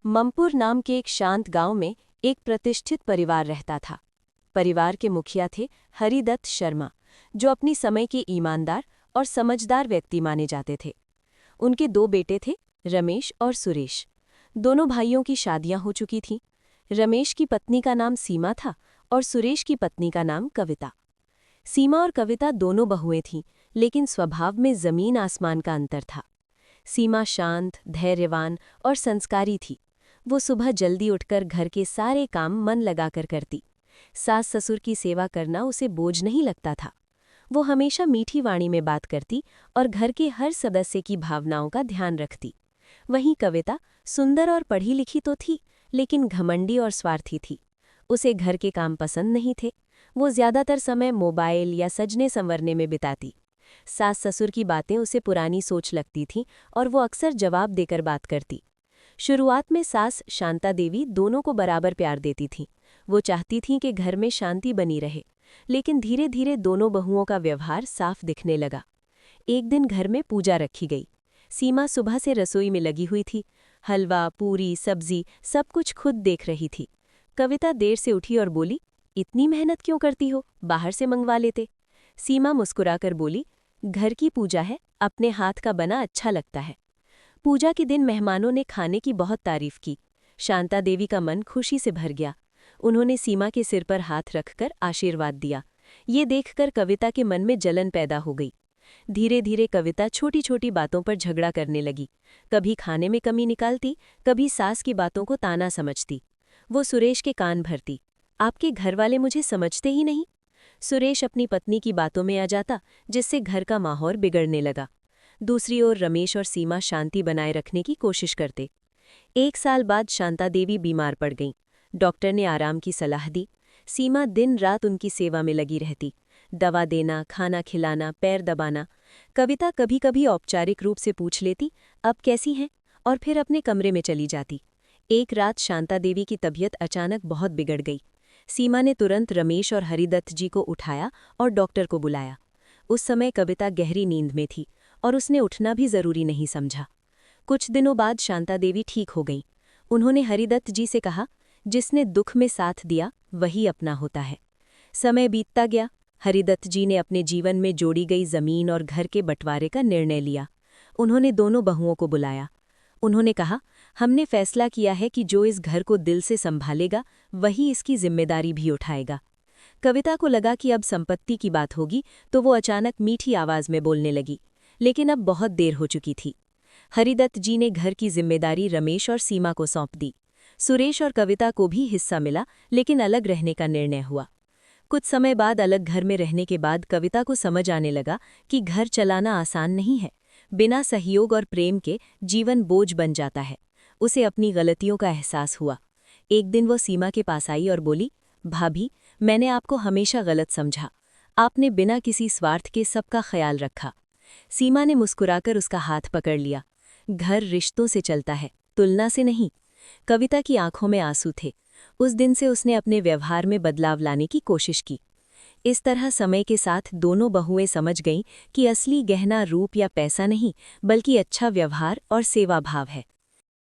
ममपुर नाम के एक शांत गांव में एक प्रतिष्ठित परिवार रहता था। परिवार के मुखिया थे हरिदत्त शर्मा, जो अपनी समय के ईमानदार और समझदार व्यक्ति माने जाते थे। उनके दो बेटे थे, रमेश और सुरेश। दोनों भाइयों की शादियां हो चुकी थीं। रमेश की पत्नी का नाम सीमा था और सुरेश की पत्नी का नाम कविता। सीमा और कविता दोनों बहुएं थीं, लेकिन स्वभाव में जमीन आसमान का अंतर था। सीमा शांत, धैर्यवान और संस्कारी थी। वो सुबह जल्दी उठकर घर के सारे काम मन लगाकर करती। सास ससुर की सेवा करना उसे बोझ नहीं लगता था। वो हमेशा मीठी वाणी में बात करती और घर के हर सदस्य की भावनाओं का ध्यान रखती। वहीं कविता सुंदर और पढ़ी लिखी तो थी, लेकिन घमंडी और स्वार्थी थी। उसे घर के काम पसंद नहीं थे। वो ज्यादातर समय मोबाइल या सजने संवरने में बिताती। सास ससुर की बातें उसे पुरानी सोच लगती थीं और वो अक्सर जवाब देकर बात करती। शुरुआत में सास शांता देवी दोनों को बराबर प्यार देती थीं। वो चाहती थीं कि घर में शांति बनी रहे, लेकिन धीरे धीरे दोनों बहुओं का व्यवहार साफ दिखने लगा। एक दिन घर में पूजा रखी गई। सीमा सुबह से रसोई में लगी हुई थी। हलवा, पूरी, सब्जी सब कुछ खुद देख रही थी। कविता देर से उठी और बोली, इतनी मेहनत क्यों करती हो, बाहर से मंगवा लेते। सीमा मुस्कुराकर बोली, घर की पूजा है, अपने हाथ का बना अच्छा लगता है। पूजा के दिन मेहमानों ने खाने की बहुत तारीफ की। शांता देवी का मन खुशी से भर गया। उन्होंने सीमा के सिर पर हाथ रखकर आशीर्वाद दिया। ये देखकर कविता के मन में जलन पैदा हो गई। धीरे धीरे कविता छोटी छोटी बातों पर झगड़ा करने लगी। कभी खाने में कमी निकालती, कभी सास की बातों को ताना समझती। वो सुरेश के कान भरती, आपके घरवाले मुझे समझते ही नहीं। सुरेश अपनी पत्नी की बातों में आ जाता, जिससे घर का माहौल बिगड़ने लगा। दूसरी ओर रमेश और सीमा शांति बनाए रखने की कोशिश करते। एक साल बाद शांता देवी बीमार पड़ गईं। डॉक्टर ने आराम की सलाह दी। सीमा दिन रात उनकी सेवा में लगी रहती। दवा देना, खाना खिलाना, पैर दबाना। कविता कभी कभी औपचारिक रूप से पूछ लेती, अब कैसी हैं, और फिर अपने कमरे में चली जाती। एक रात शांता देवी की तबीयत अचानक बहुत बिगड़ गई। सीमा ने तुरंत रमेश और हरिदत्त जी को उठाया और डॉक्टर को बुलाया। उस समय कविता गहरी नींद में थी और उसने उठना भी जरूरी नहीं समझा। कुछ दिनों बाद शांता देवी ठीक हो गईं। उन्होंने हरिदत्त जी से कहा, जिसने दुख में साथ दिया वही अपना होता है। समय बीतता गया। हरिदत्त जी ने अपने जीवन में जोड़ी गई जमीन और घर के बंटवारे का निर्णय लिया। उन्होंने दोनों बहुओं को बुलाया। उन्होंने कहा, हमने फैसला किया है कि जो इस घर को दिल से संभालेगा वही इसकी जिम्मेदारी भी उठाएगा। कविता को लगा कि अब संपत्ति की बात होगी, तो वो अचानक मीठी आवाज में बोलने लगी, लेकिन अब बहुत देर हो चुकी थी। हरिदत्त जी ने घर की जिम्मेदारी रमेश और सीमा को सौंप दी। सुरेश और कविता को भी हिस्सा मिला, लेकिन अलग रहने का निर्णय हुआ। कुछ समय बाद अलग घर में रहने के बाद कविता को समझ आने लगा कि घर चलाना आसान नहीं है। बिना सहयोग और प्रेम के जीवन बोझ बन जाता है। उसे अपनी गलतियों का एहसास हुआ। एक दिन वो सीमा के पास आई और बोली, भाभी, मैंने आपको हमेशा गलत समझा। आपने बिना किसी स्वार्थ के सबका ख्याल रखा। सीमा ने मुस्कुराकर उसका हाथ पकड़ लिया। घर रिश्तों से चलता है, तुलना से नहीं। कविता की आंखों में आंसू थे। उस दिन से उसने अपने व्यवहार में बदलाव लाने की कोशिश की। इस तरह समय के साथ दोनों बहुएं समझ गईं कि असली गहना रूप या पैसा नहीं, बल्कि अच्छा व्यवहार और सेवा भाव है।